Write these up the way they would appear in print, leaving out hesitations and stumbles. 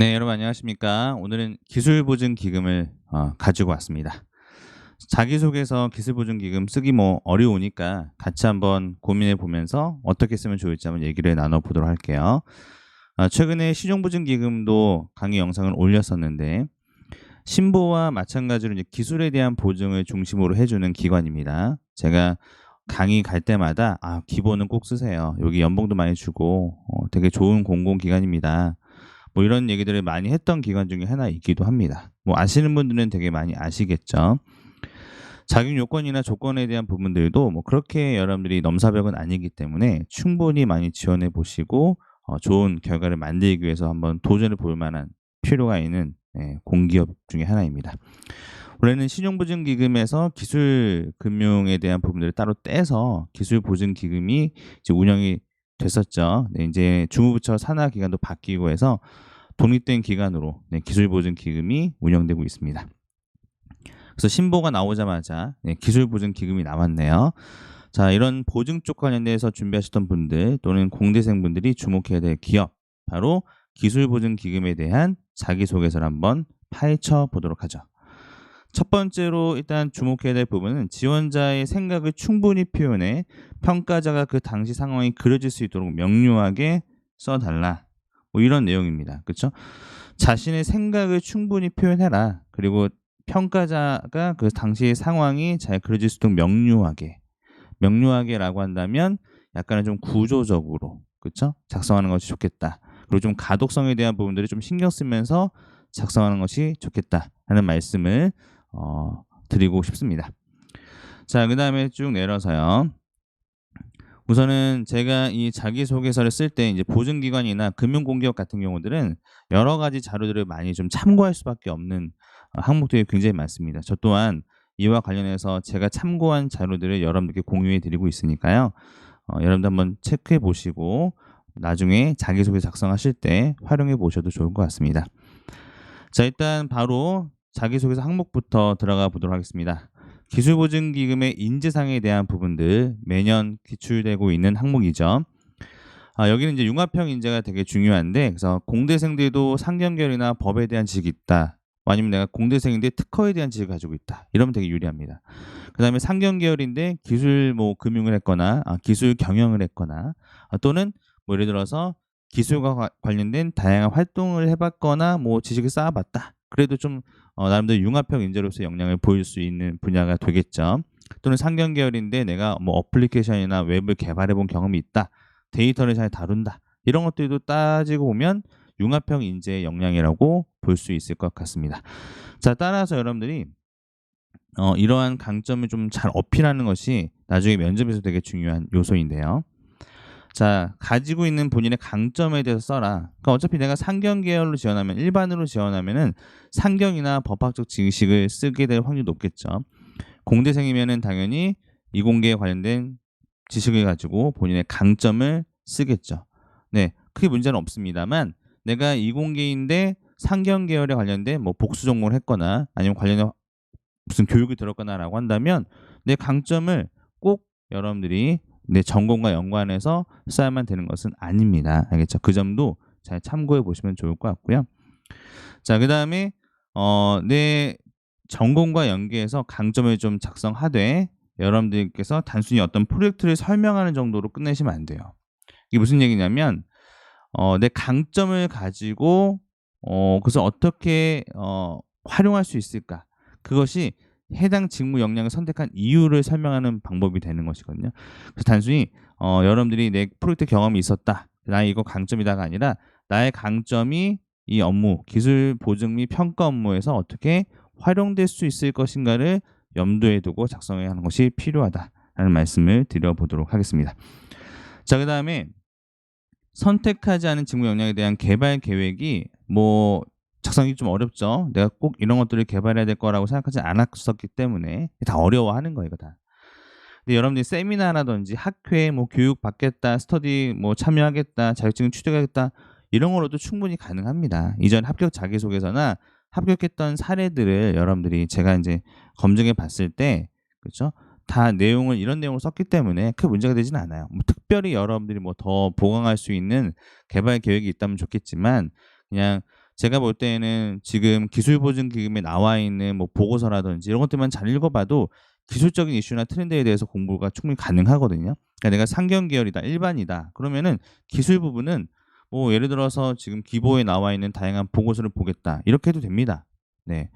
네, 여러분 안녕하십니까? 오늘은 기술보증기금을 가지고 왔습니다. 자기소개서 기술보증기금 쓰기 어려우니까 같이 한번 고민해 보면서 어떻게 쓰면 좋을지 한번 얘기를 나눠보도록 할게요. 최근에 실용보증기금도 강의 영상을 올렸었는데 신보와 마찬가지로 이제 기술에 대한 보증을 중심으로 해주는 기관입니다. 제가 강의 갈 때마다 기본은 꼭 쓰세요. 여기 연봉도 많이 주고 되게 좋은 공공기관입니다. 이런 얘기들을 많이 했던 기관 중에 하나이기도 합니다. 아시는 분들은 되게 많이 아시겠죠. 자격 요건이나 조건에 대한 부분들도 그렇게 여러분들이 넘사벽은 아니기 때문에 충분히 많이 지원해 보시고 좋은 결과를 만들기 위해서 한번 도전해 볼 만한 필요가 있는 공기업 중에 하나입니다. 원래는 신용보증기금에서 기술금융에 대한 부분들을 따로 떼서 기술보증기금이 이제 운영이 됐었죠. 이제 주무부처 산하기관도 바뀌고 해서 독립된 기관으로 기술보증기금이 운영되고 있습니다. 그래서 신보가 나오자마자 기술보증기금이 나왔네요. 자, 이런 보증 쪽 관련돼서 준비하셨던 분들 또는 공대생분들이 주목해야 될 기업, 바로 기술보증기금에 대한 자기소개서를 한번 파헤쳐 보도록 하죠. 첫 번째로 일단 주목해야 될 부분은 지원자의 생각을 충분히 표현해 평가자가 그 당시 상황이 그려질 수 있도록 명료하게 써달라. 이런 내용입니다. 그렇죠? 자신의 생각을 충분히 표현해라. 그리고 평가자가 그 당시의 상황이 잘 그려질 수 있도록 명료하게라고 한다면 약간은 좀 구조적으로, 그렇죠? 작성하는 것이 좋겠다. 그리고 좀 가독성에 대한 부분들을 좀 신경 쓰면서 작성하는 것이 좋겠다 하는 말씀을 드리고 싶습니다. 자, 그 다음에 쭉 내려서요. 우선은 제가 이 자기소개서를 쓸 때 이제 보증기관이나 금융공기업 같은 경우들은 여러 가지 자료들을 많이 좀 참고할 수밖에 없는 항목들이 굉장히 많습니다. 저 또한 이와 관련해서 제가 참고한 자료들을 여러분들께 공유해 드리고 있으니까요. 여러분들 한번 체크해 보시고 나중에 자기소개서 작성하실 때 활용해 보셔도 좋을 것 같습니다. 자, 일단 바로 자기소개서 항목부터 들어가 보도록 하겠습니다. 기술보증기금의 인재상에 대한 부분들 매년 기출되고 있는 항목이죠. 여기는 이제 융합형 인재가 되게 중요한데, 그래서 공대생들도 상경결이나 법에 대한 지식이 있다, 아니면 내가 공대생인데 특허에 대한 지식을 가지고 있다, 이러면 되게 유리합니다. 그 다음에 상경계열인데 기술 금융을 했거나 기술 경영을 했거나 또는 예를 들어서 기술과 관련된 다양한 활동을 해봤거나 지식을 쌓아봤다, 그래도 좀 나름대로 융합형 인재로서 역량을 보일 수 있는 분야가 되겠죠. 또는 상경 계열인데 내가 어플리케이션이나 웹을 개발해 본 경험이 있다, 데이터를 잘 다룬다, 이런 것들도 따지고 보면 융합형 인재의 역량이라고 볼 수 있을 것 같습니다. 자, 따라서 여러분들이 이러한 강점을 좀 잘 어필하는 것이 나중에 면접에서 되게 중요한 요소인데요. 자, 가지고 있는 본인의 강점에 대해서 써라. 그러니까 어차피 내가 상경 계열로 지원하면, 일반으로 지원하면은 상경이나 법학적 지식을 쓰게 될 확률이 높겠죠. 공대생이면은 당연히 이공계에 관련된 지식을 가지고 본인의 강점을 쓰겠죠. 네, 크게 문제는 없습니다만, 내가 이공계인데 상경 계열에 관련된 복수 전공을 했거나 아니면 관련된 무슨 교육을 들었거나라고 한다면 내 강점을 꼭 여러분들이 내 전공과 연관해서 써야만 되는 것은 아닙니다. 알겠죠? 그 점도 잘 참고해 보시면 좋을 것 같고요. 자, 그 다음에 내 전공과 연계해서 강점을 좀 작성하되 여러분들께서 단순히 어떤 프로젝트를 설명하는 정도로 끝내시면 안 돼요. 이게 무슨 얘기냐면 내 강점을 가지고 그래서 어떻게 활용할 수 있을까, 그것이 해당 직무 역량을 선택한 이유를 설명하는 방법이 되는 것이거든요. 그래서 단순히 여러분들이 내 프로젝트 경험이 있었다, 나의 이거 강점이다가 아니라 나의 강점이 이 업무, 기술 보증 및 평가 업무에서 어떻게 활용될 수 있을 것인가를 염두에 두고 작성해야 하는 것이 필요하다라는 말씀을 드려보도록 하겠습니다. 자, 그 다음에 선택하지 않은 직무 역량에 대한 개발 계획이 작성이 좀 어렵죠. 내가 꼭 이런 것들을 개발해야 될 거라고 생각하지 않았었기 때문에 다 어려워하는 거예요, 이거 다. 근데 여러분들이 세미나라든지 학회 교육 받겠다, 스터디 참여하겠다, 자격증 취득하겠다, 이런 거로도 충분히 가능합니다. 이전 합격 자기소개서나 합격했던 사례들을 여러분들이 제가 이제 검증해 봤을 때, 그렇죠? 다 이런 내용을 썼기 때문에 크게 문제가 되지는 않아요. 특별히 여러분들이 더 보강할 수 있는 개발 계획이 있다면 좋겠지만, 그냥 제가 볼 때에는 지금 기술보증기금에 나와 있는 뭐 보고서라든지 이런 것들만 잘 읽어봐도 기술적인 이슈나 트렌드에 대해서 공부가 충분히 가능하거든요. 그러니까 내가 상경 계열이다, 일반이다. 그러면은 기술 부분은 뭐 예를 들어서 지금 기보에 나와 있는 다양한 보고서를 보겠다. 이렇게 해도 됩니다. 네.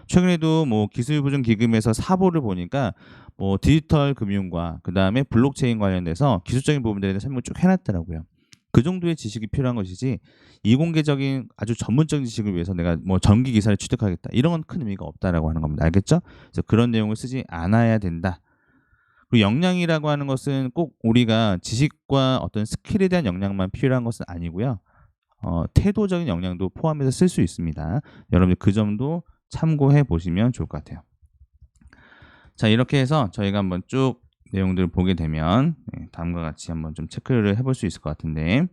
최근에도 뭐 기술보증기금에서 사보를 보니까 뭐 디지털 금융과 그다음에 블록체인 관련돼서 기술적인 부분들에 대해서 설명을 쭉 해놨더라고요. 그 정도의 지식이 필요한 것이지 이공계적인 아주 전문적인 지식을 위해서 내가 뭐 전기 기사를 취득하겠다 이런 건 큰 의미가 없다라고 하는 겁니다. 알겠죠? 그래서 그런 내용을 쓰지 않아야 된다. 그리고 역량이라고 하는 것은 꼭 우리가 지식과 어떤 스킬에 대한 역량만 필요한 것은 아니고요. 태도적인 역량도 포함해서 쓸 수 있습니다. 여러분들 그 점도 참고해 보시면 좋을 것 같아요. 자, 이렇게 해서 저희가 한번 쭉 내용들을 보게 되면 다음과 같이 한번 좀 체크를 해볼 수 있을 것 같은데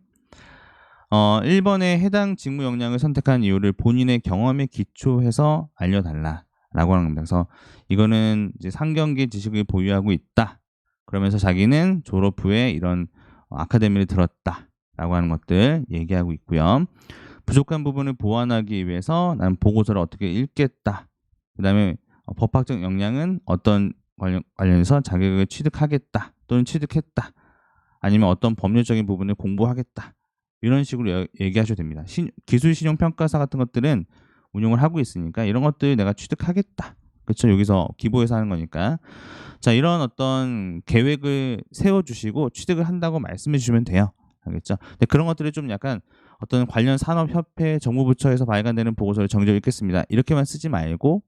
1번에 해당 직무 역량을 선택한 이유를 본인의 경험에 기초해서 알려달라 라고 하는 겁니다. 그래서 이거는 이제 상경기 지식을 보유하고 있다. 그러면서 자기는 졸업 후에 이런 아카데미를 들었다 라고 하는 것들 얘기하고 있고요. 부족한 부분을 보완하기 위해서 난 보고서를 어떻게 읽겠다. 그 다음에 법학적 역량은 어떤 관련해서 자격을 취득하겠다 또는 취득했다. 아니면 어떤 법률적인 부분을 공부하겠다. 이런 식으로 얘기하셔도 됩니다. 기술신용평가사 같은 것들은 운용을 하고 있으니까 이런 것들 내가 취득하겠다. 그렇죠? 여기서 기보에서 하는 거니까. 자, 이런 어떤 계획을 세워주시고 취득을 한다고 말씀해 주시면 돼요. 알겠죠? 근데 그런 것들이 좀 약간 어떤 관련 산업협회 정부부처에서 발간되는 보고서를 정리를 읽겠습니다. 이렇게만 쓰지 말고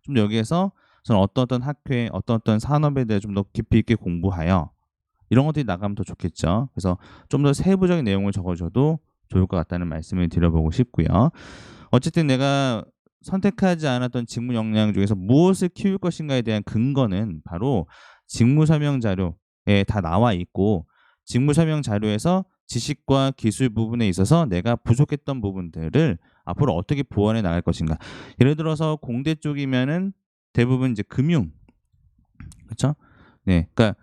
좀 여기에서 저는 어떤 학회, 어떤 산업에 대해 좀 더 깊이 있게 공부하여 이런 것들이 나가면 더 좋겠죠. 그래서 좀 더 세부적인 내용을 적어줘도 좋을 것 같다는 말씀을 드려보고 싶고요. 어쨌든 내가 선택하지 않았던 직무 역량 중에서 무엇을 키울 것인가에 대한 근거는 바로 직무 설명 자료에 다 나와 있고 직무 설명 자료에서 지식과 기술 부분에 있어서 내가 부족했던 부분들을 앞으로 어떻게 보완해 나갈 것인가. 예를 들어서 공대 쪽이면은 대부분 이제 금융, 그렇죠? 네, 그러니까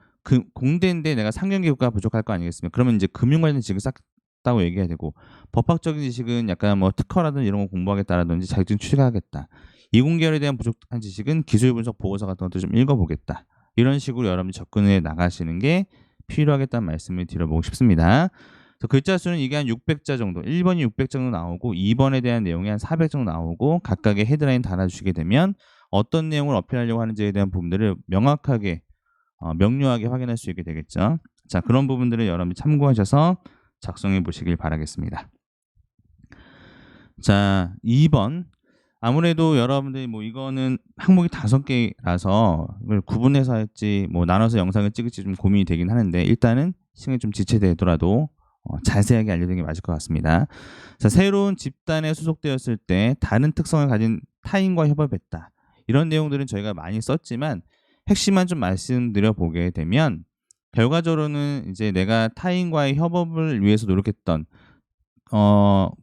공대인데 내가 상경기구가 부족할 거 아니겠습니까? 그러면 이제 금융 관련 지식을 쌓다고 얘기해야 되고 법학적인 지식은 약간 뭐 특허라든지 이런 거 공부하겠다라든지 자격증 취득하겠다. 이공계열에 대한 부족한 지식은 기술 분석 보고서 같은 것도 좀 읽어보겠다. 이런 식으로 여러분이 접근해 나가시는 게 필요하겠다는 말씀을 드려보고 싶습니다. 글자 수는 이게 한 600자 정도, 1번이 600 정도 나오고 2번에 대한 내용이 한 400 정도 나오고 각각의 헤드라인 달아주시게 되면 어떤 내용을 어필하려고 하는지에 대한 부분들을 명확하게 명료하게 확인할 수 있게 되겠죠. 자, 그런 부분들을 여러분이 참고하셔서 작성해 보시길 바라겠습니다. 자, 2번. 아무래도 여러분들이 뭐 이거는 항목이 5개라서 이걸 구분해서 할지 뭐 나눠서 영상을 찍을지 좀 고민이 되긴 하는데 일단은 시간이 좀 지체되더라도 자세하게 알려드리는 게 맞을 것 같습니다. 자, 새로운 집단에 소속되었을 때 다른 특성을 가진 타인과 협업했다. 이런 내용들은 저희가 많이 썼지만 핵심만 좀 말씀드려 보게 되면 결과적으로는 이제 내가 타인과의 협업을 위해서 노력했던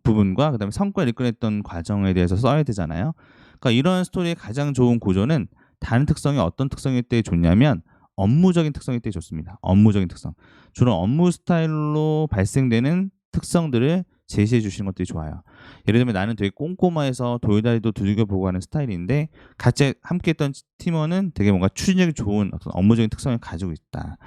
부분과 그다음에 성과를 이끌어냈던 과정에 대해서 써야 되잖아요. 그러니까 이런 스토리의 가장 좋은 구조는 다른 특성이 어떤 특성일 때 좋냐면 업무적인 특성일 때 좋습니다. 업무적인 특성. 주로 업무 스타일로 발생되는 특성들을 제시해 주시는 것들이 좋아요. 예를 들면 나는 되게 꼼꼼해서 돌다리도 두들겨보고 하는 스타일인데 같이 함께했던 팀원은 되게 뭔가 추진력이 좋은 어떤 업무적인 특성을 가지고 있다.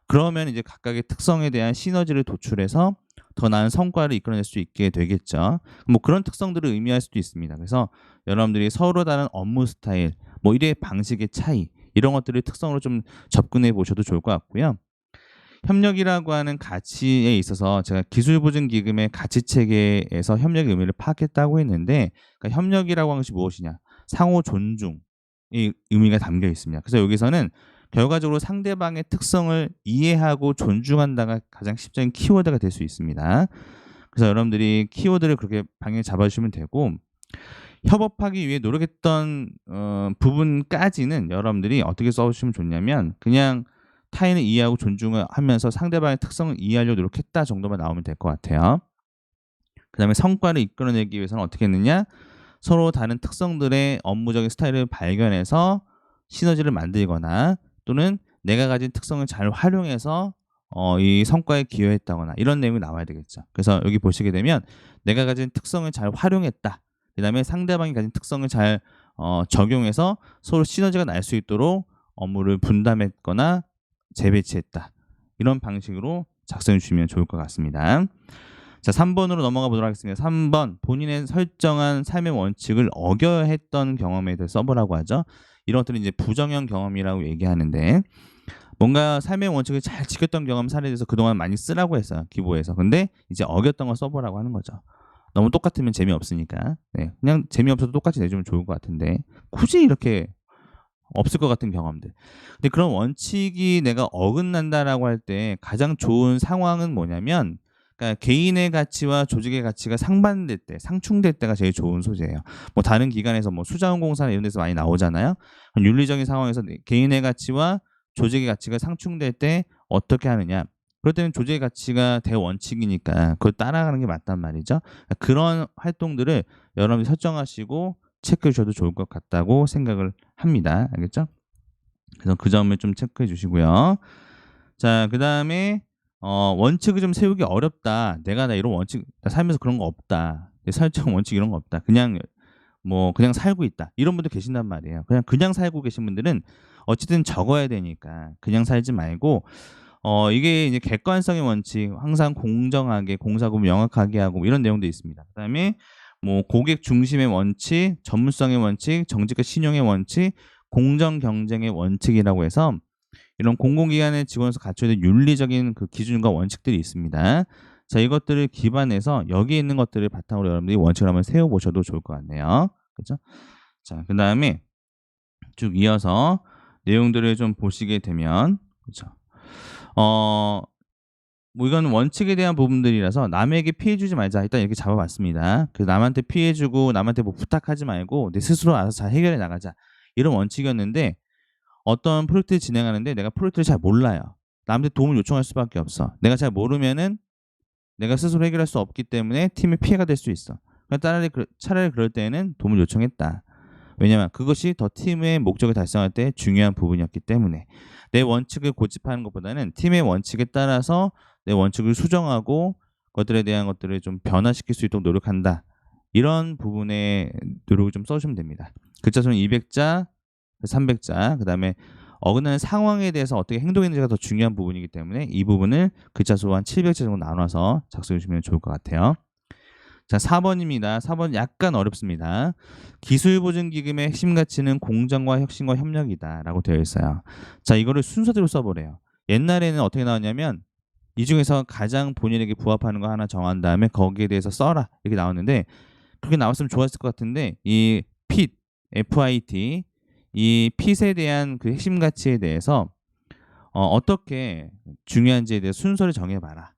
그러면 이제 각각의 특성에 대한 시너지를 도출해서 더 나은 성과를 이끌어낼 수 있게 되겠죠. 뭐 그런 특성들을 의미할 수도 있습니다. 그래서 여러분들이 서로 다른 업무 스타일, 뭐 일의 방식의 차이 이런 것들을 특성으로 좀 접근해 보셔도 좋을 것 같고요. 협력이라고 하는 가치에 있어서 제가 기술보증기금의 가치체계에서 협력의 의미를 파악했다고 했는데 그러니까 협력이라고 하는 것이 무엇이냐. 상호 존중의 의미가 담겨 있습니다. 그래서 여기서는 결과적으로 상대방의 특성을 이해하고 존중한다가 가장 십적인 키워드가 될 수 있습니다. 그래서 여러분들이 키워드를 그렇게 방향을 잡아주시면 되고 협업하기 위해 노력했던 부분까지는 여러분들이 어떻게 써주시면 좋냐면 그냥 타인을 이해하고 존중을 하면서 상대방의 특성을 이해하려고 노력했다 정도만 나오면 될 것 같아요. 그 다음에 성과를 이끌어내기 위해서는 어떻게 했느냐 서로 다른 특성들의 업무적인 스타일을 발견해서 시너지를 만들거나 또는 내가 가진 특성을 잘 활용해서 이 성과에 기여했다거나 이런 내용이 나와야 되겠죠. 그래서 여기 보시게 되면 내가 가진 특성을 잘 활용했다. 그다음에 상대방이 가진 특성을 잘 적용해서 서로 시너지가 날 수 있도록 업무를 분담했거나 재배치했다. 이런 방식으로 작성해 주시면 좋을 것 같습니다. 자, 3번으로 넘어가 보도록 하겠습니다. 3번, 본인의 설정한 삶의 원칙을 어겨야 했던 경험에 대해 써보라고 하죠. 이런 것들은 이제 부정형 경험이라고 얘기하는데, 뭔가 삶의 원칙을 잘 지켰던 경험 사례에 대해서 그동안 많이 쓰라고 했어요, 기보에서. 근데 이제 어겼던 걸 써보라고 하는 거죠. 너무 똑같으면 재미없으니까. 네, 그냥 재미없어도 똑같이 내주면 좋을 것 같은데, 굳이 이렇게 없을 것 같은 경험들. 근데 그런 원칙이 내가 어긋난다라고 할 때 가장 좋은 상황은 뭐냐면, 그러니까 개인의 가치와 조직의 가치가 상반될 때, 상충될 때가 제일 좋은 소재예요. 뭐 다른 기관에서 뭐 수자원공사나 이런 데서 많이 나오잖아요. 윤리적인 상황에서 개인의 가치와 조직의 가치가 상충될 때 어떻게 하느냐. 그럴 때는 조직의 가치가 대원칙이니까 그걸 따라가는 게 맞단 말이죠. 그러니까 그런 활동들을 여러분이 설정하시고 체크해 주셔도 좋을 것 같다고 생각을 합니다. 알겠죠? 그래서 그 점을 좀 체크해 주시고요. 자, 그 다음에 원칙을 좀 세우기 어렵다. 내가 나 이런 원칙, 나 살면서 그런 거 없다. 내 설정 원칙 이런 거 없다. 그냥 그냥 살고 있다. 이런 분들 계신단 말이에요. 그냥 살고 계신 분들은 어쨌든 적어야 되니까 그냥 살지 말고 이게 이제 객관성의 원칙, 항상 공정하게, 공사구분 명확하게 하고 이런 내용도 있습니다. 그다음에 뭐 고객 중심의 원칙, 전문성의 원칙, 정직과 신용의 원칙, 공정 경쟁의 원칙이라고 해서 이런 공공기관의 직원에서 갖춰야 될 윤리적인 그 기준과 원칙들이 있습니다. 자, 이것들을 기반해서 여기 있는 것들을 바탕으로 여러분들이 원칙을 한번 세워보셔도 좋을 것 같네요. 그렇죠? 자, 그 다음에 쭉 이어서 내용들을 좀 보시게 되면, 그렇죠? 뭐 이건 원칙에 대한 부분들이라서 남에게 피해 주지 말자. 일단 이렇게 잡아봤습니다. 그 남한테 피해 주고 남한테 뭐 부탁하지 말고 내 스스로 알아서 잘 해결해 나가자. 이런 원칙이었는데 어떤 프로젝트를 진행하는데 내가 프로젝트를 잘 몰라요. 남한테 도움을 요청할 수밖에 없어. 내가 잘 모르면은 내가 스스로 해결할 수 없기 때문에 팀에 피해가 될 수 있어. 차라리 그럴 때에는 도움을 요청했다. 왜냐하면 그것이 더 팀의 목적을 달성할 때 중요한 부분이었기 때문에 내 원칙을 고집하는 것보다는 팀의 원칙에 따라서 내 원칙을 수정하고 그것들에 대한 것들을 좀 변화시킬 수 있도록 노력한다. 이런 부분에 노력을 좀 써주시면 됩니다. 글자 수는 200자, 300자, 그 다음에 어긋나는 상황에 대해서 어떻게 행동했는지가 더 중요한 부분이기 때문에 이 부분을 글자 수 한 700자 정도 나눠서 작성해 주시면 좋을 것 같아요. 자, 4번입니다. 4번 약간 어렵습니다. 기술보증기금의 핵심 가치는 공정과 혁신과 협력이다 라고 되어 있어요. 자, 이거를 순서대로 써보래요. 옛날에는 어떻게 나왔냐면 이 중에서 가장 본인에게 부합하는 거 하나 정한 다음에 거기에 대해서 써라 이렇게 나왔는데 그렇게 나왔으면 좋았을 것 같은데 이 FIT, FIT 이 핏에 대한 그 핵심 가치에 대해서 어떻게 중요한지에 대해 순서를 정해봐라.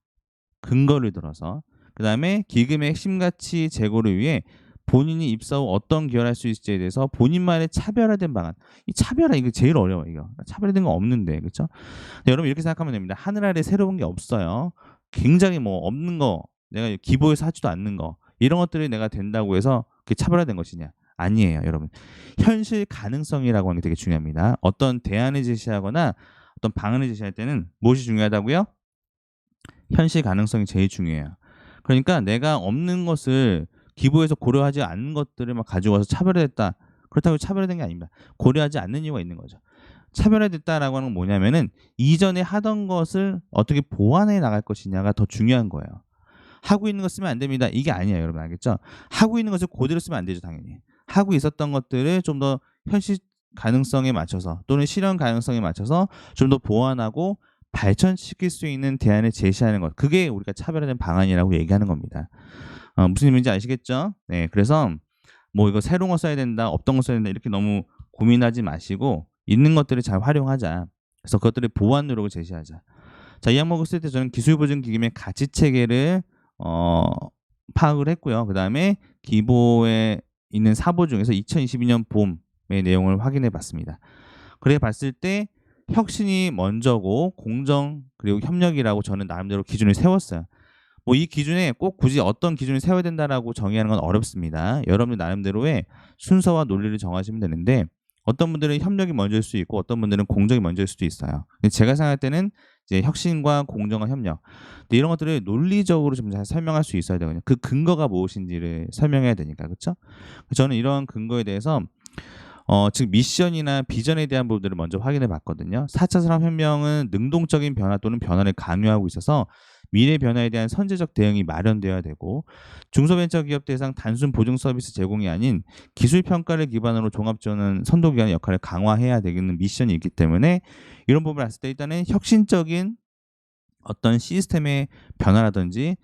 근거를 들어서. 그 다음에 기금의 핵심 가치 제고를 위해 본인이 입사 후 어떤 기여를 할 수 있을지에 대해서 본인만의 차별화된 방안. 이 차별화 이거 제일 어려워 이거. 차별화된 거 없는데 그렇죠? 여러분 이렇게 생각하면 됩니다. 하늘 아래 새로운 게 없어요. 굉장히 뭐 없는 거 내가 기보에서 하지도 않는 거 이런 것들이 내가 된다고 해서 그게 차별화된 것이냐? 아니에요, 여러분. 현실 가능성이라고 하는 게 되게 중요합니다. 어떤 대안을 제시하거나 어떤 방안을 제시할 때는 무엇이 중요하다고요? 현실 가능성이 제일 중요해요. 그러니까 내가 없는 것을 기부에서 고려하지 않는 것들을 막 가지고 와서 차별화됐다. 그렇다고 차별화된 게 아닙니다. 고려하지 않는 이유가 있는 거죠. 차별화됐다라고 하는 건 뭐냐면은 이전에 하던 것을 어떻게 보완해 나갈 것이냐가 더 중요한 거예요. 하고 있는 거 쓰면 안 됩니다. 이게 아니에요, 여러분 알겠죠? 하고 있는 것을 그대로 쓰면 안 되죠, 당연히. 하고 있었던 것들을 좀 더 현실 가능성에 맞춰서 또는 실현 가능성에 맞춰서 좀 더 보완하고 발전시킬 수 있는 대안을 제시하는 것. 그게 우리가 차별화된 방안이라고 얘기하는 겁니다. 무슨 의미인지 아시겠죠? 네, 그래서 뭐 이거 새로운 거 써야 된다, 없던 거 써야 된다 이렇게 너무 고민하지 마시고 있는 것들을 잘 활용하자. 그래서 그것들을 보완 노력을 제시하자. 자, 이 항목을 쓸 때 저는 기술보증기금의 가치 체계를 파악을 했고요. 그 다음에 기보에 있는 사보 중에서 2022년 봄의 내용을 확인해 봤습니다. 그래 봤을 때 혁신이 먼저고 공정 그리고 협력이라고 저는 나름대로 기준을 세웠어요. 뭐 이 기준에 꼭 굳이 어떤 기준을 세워야 된다라고 정의하는 건 어렵습니다. 여러분들 나름대로의 순서와 논리를 정하시면 되는데 어떤 분들은 협력이 먼저일 수 있고 어떤 분들은 공정이 먼저일 수도 있어요. 근데 제가 생각할 때는 이제 혁신과 공정과 협력. 근데 이런 것들을 논리적으로 좀 잘 설명할 수 있어야 되거든요. 그 근거가 무엇인지를 설명해야 되니까. 그렇죠? 저는 이런 근거에 대해서 즉 미션이나 비전에 대한 부분들을 먼저 확인해 봤거든요. 4차 산업혁명은 능동적인 변화 또는 변화를 강요하고 있어서 미래 변화에 대한 선제적 대응이 마련되어야 되고, 중소벤처기업 대상 단순 보증 서비스 제공이 아닌 기술 평가를 기반으로 종합 지원 선도기관의 역할을 강화해야 되는 미션이 있기 때문에, 이런 부분을 봤을 때 일단은 혁신적인 어떤 시스템의 변화라든지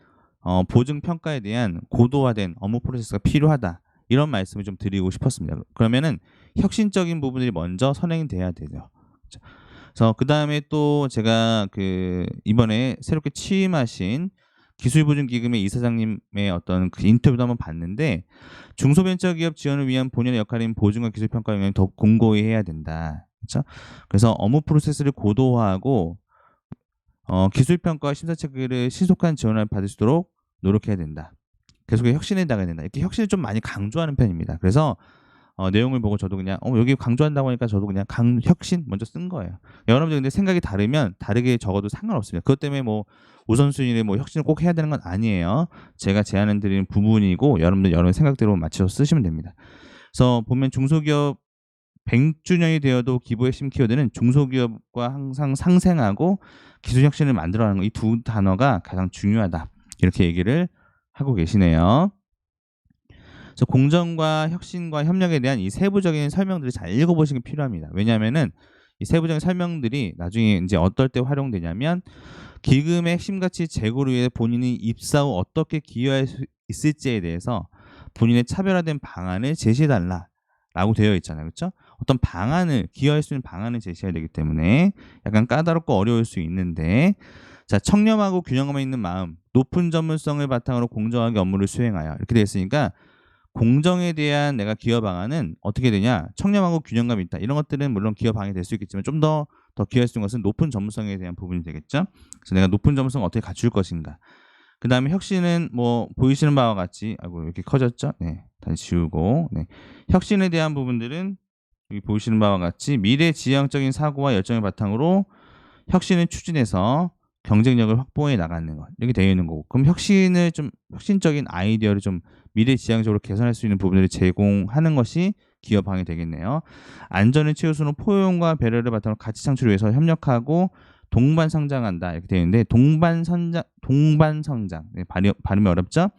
보증 평가에 대한 고도화된 업무 프로세스가 필요하다. 이런 말씀을 좀 드리고 싶었습니다. 그러면은 혁신적인 부분들이 먼저 선행돼야 되죠. 그래서 그 다음에 또 제가 그 이번에 새롭게 취임하신 기술보증기금의 이사장님의 어떤 그 인터뷰도 한번 봤는데, 중소벤처기업 지원을 위한 본연의 역할인 보증과 기술평가 영역을 더 공고히 해야 된다. 그렇죠? 그래서 업무 프로세스를 고도화하고 기술평가와 심사체계를 신속한 지원을 받을 수 있도록 노력해야 된다. 계속 혁신해 나가야 된다. 이렇게 혁신을 좀 많이 강조하는 편입니다. 그래서 내용을 보고 저도 그냥 여기 강조한다고 하니까 저도 그냥 혁신 먼저 쓴 거예요. 여러분들 근데 생각이 다르면 다르게 적어도 상관없습니다. 그것 때문에 뭐 우선순위를 뭐 혁신을 꼭 해야 되는 건 아니에요. 제가 제안을 드리는 부분이고 여러분의 생각대로 맞춰서 쓰시면 됩니다. 그래서 보면 중소기업 100주년이 되어도 기부 핵심 키워드는 중소기업과 항상 상생하고 기술 혁신을 만들어가는 거, 이 두 단어가 가장 중요하다. 이렇게 얘기를 하고 계시네요. 그래서 공정과 혁신과 협력에 대한 이 세부적인 설명들을 잘 읽어보시는 게 필요합니다. 왜냐하면은 이 세부적인 설명들이 나중에 이제 어떨 때 활용되냐면, 기금의 핵심 가치 제고를 위해 본인이 입사 후 어떻게 기여할 수 있을지에 대해서 본인의 차별화된 방안을 제시해달라라고 되어 있잖아요. 그렇죠? 어떤 방안을, 기여할 수 있는 방안을 제시해야 되기 때문에 약간 까다롭고 어려울 수 있는데, 자, 청렴하고 균형감 있는 마음, 높은 전문성을 바탕으로 공정하게 업무를 수행하여, 이렇게 되어 있으니까 공정에 대한 내가 기여 방안은 어떻게 되냐? 청렴하고 균형감이 있다. 이런 것들은 물론 기여 방안이 될 수 있겠지만 좀 더 기여할 수 있는 것은 높은 전문성에 대한 부분이 되겠죠. 그래서 내가 높은 전문성을 어떻게 갖출 것인가. 그 다음에 혁신은 뭐 보이시는 바와 같이, 아이고 이렇게 커졌죠? 네, 다시 지우고. 네. 혁신에 대한 부분들은 여기 보이시는 바와 같이 미래 지향적인 사고와 열정을 바탕으로 혁신을 추진해서 경쟁력을 확보해 나가는 것, 이렇게 되어 있는 거고, 그럼 혁신적인 아이디어를 좀 미래 지향적으로 개선할 수 있는 부분들을 제공하는 것이 기업 방이 되겠네요. 안전을 최우선으로 포용과 배려를 바탕으로 가치 창출을 위해서 협력하고 동반 성장한다, 이렇게 되어 있는데, 동반 성장, 네, 발음이 어렵죠?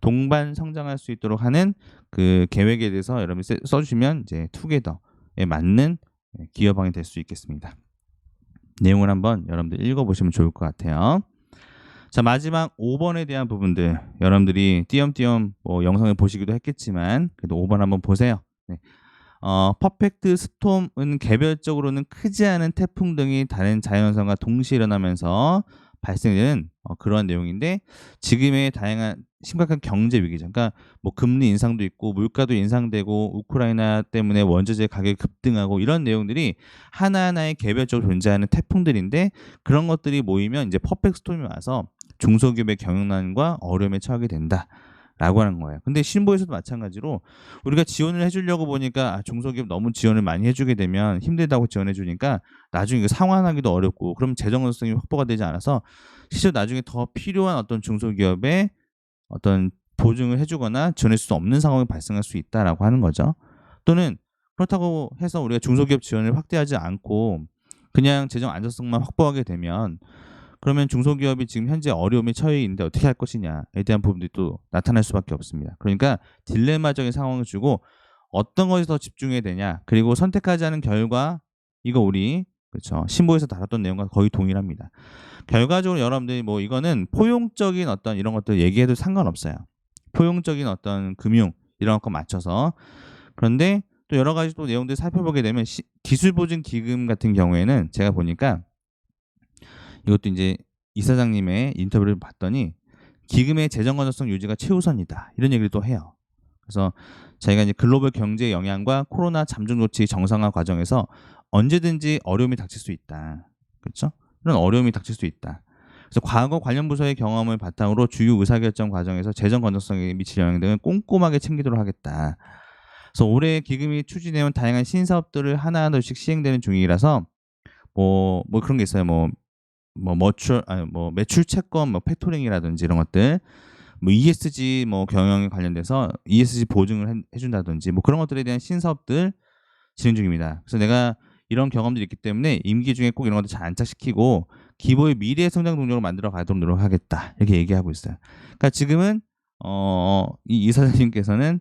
동반 성장할 수 있도록 하는 그 계획에 대해서 여러분이 써주시면 이제 투게더에 맞는 기업 방이 될 수 있겠습니다. 내용을 한번 여러분들 읽어보시면 좋을 것 같아요. 자, 마지막 5번에 대한 부분들, 여러분들이 띄엄띄엄 뭐 영상을 보시기도 했겠지만 그래도 5번 한번 보세요. 네. 퍼펙트 스톰은 개별적으로는 크지 않은 태풍 등이 다른 자연현상과 동시에 일어나면서 발생되는 그런 내용인데, 지금의 다양한 심각한 경제 위기죠. 그러니까 뭐 금리 인상도 있고 물가도 인상되고 우크라이나 때문에 원자재 가격이 급등하고, 이런 내용들이 하나하나의 개별적으로 존재하는 태풍들인데, 그런 것들이 모이면 이제 퍼펙트 스톰이 와서 중소기업의 경영난과 어려움에 처하게 된다 라고 하는 거예요. 근데 신보에서도 마찬가지로 우리가 지원을 해주려고 보니까 중소기업 너무 지원을 많이 해주게 되면 힘들다고 지원해주니까 나중에 이거 상환하기도 어렵고, 그럼 재정 건전성이 확보가 되지 않아서 실제로 나중에 더 필요한 어떤 중소기업에 어떤 보증을 해주거나 지원할 수 없는 상황이 발생할 수 있다라고 하는 거죠. 또는 그렇다고 해서 우리가 중소기업 지원을 확대하지 않고 그냥 재정 안정성만 확보하게 되면, 그러면 중소기업이 지금 현재 어려움에 처해 있는데 어떻게 할 것이냐에 대한 부분들이 또 나타날 수밖에 없습니다. 그러니까 딜레마적인 상황을 주고 어떤 것에 더 집중해야 되냐, 그리고 선택하지 않은 결과, 이거 우리 그렇죠 신보에서 다뤘던 내용과 거의 동일합니다. 결과적으로 여러분들이 뭐 이거는 포용적인 어떤 이런 것들 얘기해도 상관없어요. 포용적인 어떤 금융 이런 것 맞춰서. 그런데 또 여러 가지 또 내용들 살펴보게 되면 기술보증기금 같은 경우에는 제가 보니까 이것도 이제 이사장님의 인터뷰를 봤더니 기금의 재정 건전성 유지가 최우선이다, 이런 얘기를 또 해요. 그래서 저희가 이제 글로벌 경제 영향과 코로나 잠정 조치 정상화 과정에서 언제든지 어려움이 닥칠 수 있다. 그렇죠? 이런 어려움이 닥칠 수 있다. 그래서 과거 관련 부서의 경험을 바탕으로 주요 의사결정 과정에서 재정 건전성에 미칠 영향 등을 꼼꼼하게 챙기도록 하겠다. 그래서 올해 기금이 추진해온 다양한 신사업들을 하나하나씩 시행되는 중이라서 뭐 그런 게 있어요. 매출 채권 팩토링이라든지 이런 것들, ESG 경영에 관련돼서 ESG 보증을 해준다든지 그런 것들에 대한 신사업들 진행 중입니다. 그래서 내가 이런 경험들이 있기 때문에 임기 중에 꼭 이런 것들 잘 안착시키고 기보의 미래 성장 동력을 만들어 가도록 노력하겠다, 이렇게 얘기하고 있어요. 그러니까 지금은 이 이사장님께서는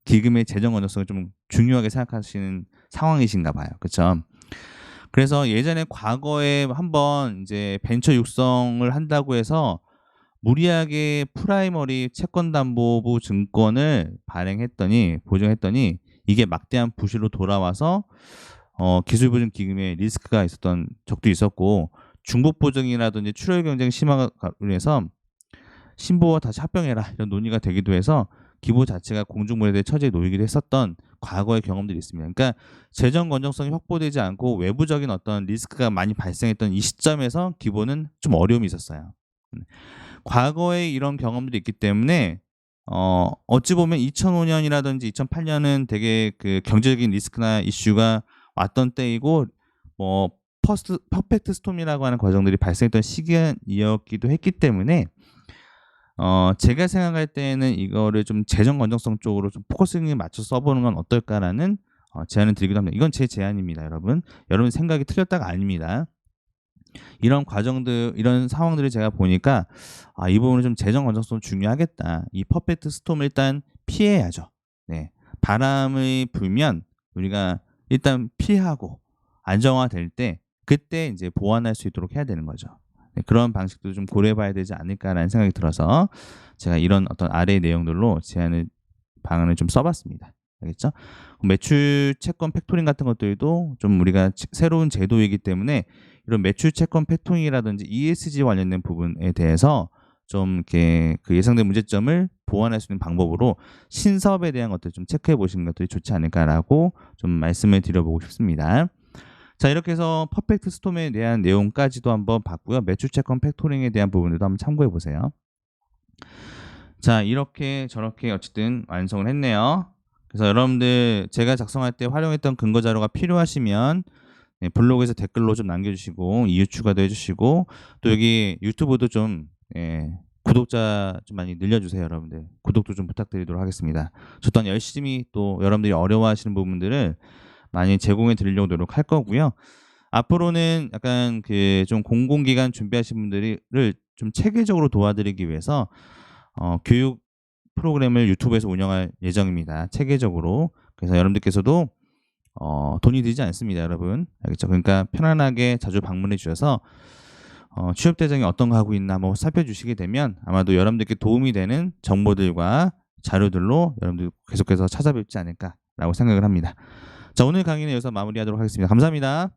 기금의 재정 건전성을 좀 중요하게 생각하시는 상황이신가 봐요. 그렇죠? 그래서 예전에 과거에 한번 이제 벤처 육성을 한다고 해서 무리하게 프라이머리 채권담보부 증권을 보증했더니 이게 막대한 부실로 돌아와서 기술보증 기금에 리스크가 있었던 적도 있었고, 중복보증이라든지 출혈 경쟁 심화로 인해서 신보와 다시 합병해라 이런 논의가 되기도 해서 기보 자체가 공중분해될 처지에 놓이기도 했었던 과거의 경험들이 있습니다. 그러니까 재정 건전성이 확보되지 않고 외부적인 어떤 리스크가 많이 발생했던 이 시점에서 기보는 좀 어려움이 있었어요. 과거에 이런 경험들이 있기 때문에 어찌 보면 2005년이라든지 2008년은 되게 그 경제적인 리스크나 이슈가 왔던 때이고 퍼펙트 스톰이라고 하는 과정들이 발생했던 시기이었기도 했기 때문에 제가 생각할 때는 이거를 좀 재정 건전성 쪽으로 좀 포커싱을 맞춰서 써보는 건 어떨까라는 제안을 드리기도 합니다. 이건 제 제안입니다, 여러분. 여러분 생각이 틀렸다가 아닙니다. 이런 과정들, 이런 상황들을 제가 보니까 이 부분은 좀 재정 건전성 중요하겠다. 이 퍼펙트 스톰을 일단 피해야죠. 바람이 불면 우리가 일단 피하고 안정화될 때 그때 이제 보완할 수 있도록 해야 되는 거죠. 그런 방식도 좀 고려해봐야 되지 않을까라는 생각이 들어서 제가 이런 어떤 아래의 내용들로 방안을 좀 써봤습니다. 알겠죠? 매출 채권 팩토링 같은 것들도 좀 우리가 새로운 제도이기 때문에 이런 매출 채권 팩토링이라든지 ESG 관련된 부분에 대해서 좀 이렇게 그 예상된 문제점을 보완할 수 있는 방법으로 신사업에 대한 것들 좀 체크해 보시는 것들이 좋지 않을까라고 좀 말씀을 드려보고 싶습니다. 자, 이렇게 해서 퍼펙트 스톰에 대한 내용까지도 한번 봤고요. 매출 채권 팩토링에 대한 부분들도 한번 참고해 보세요. 자, 이렇게 저렇게 어쨌든 완성을 했네요. 그래서 여러분들 제가 작성할 때 활용했던 근거 자료가 필요하시면 블로그에서 댓글로 좀 남겨주시고 이유 추가도 해주시고, 또 여기 유튜브도 좀 구독자 좀 많이 늘려주세요. 여러분들 구독도 좀 부탁드리도록 하겠습니다. 저 또한 열심히 또 여러분들이 어려워하시는 부분들을 많이 제공해 드리려고 노력할 거고요. 앞으로는 약간 그 좀 공공기관 준비하신 분들을 좀 체계적으로 도와드리기 위해서 교육 프로그램을 유튜브에서 운영할 예정입니다. 체계적으로. 그래서 여러분들께서도 돈이 들지 않습니다, 여러분. 알겠죠? 그러니까 편안하게 자주 방문해 주셔서 취업 대상이 어떤 거 하고 있나 한번 살펴주시게 되면 아마도 여러분들께 도움이 되는 정보들과 자료들로 여러분들 계속해서 찾아뵙지 않을까라고 생각을 합니다. 자, 오늘 강의는 여기서 마무리하도록 하겠습니다. 감사합니다.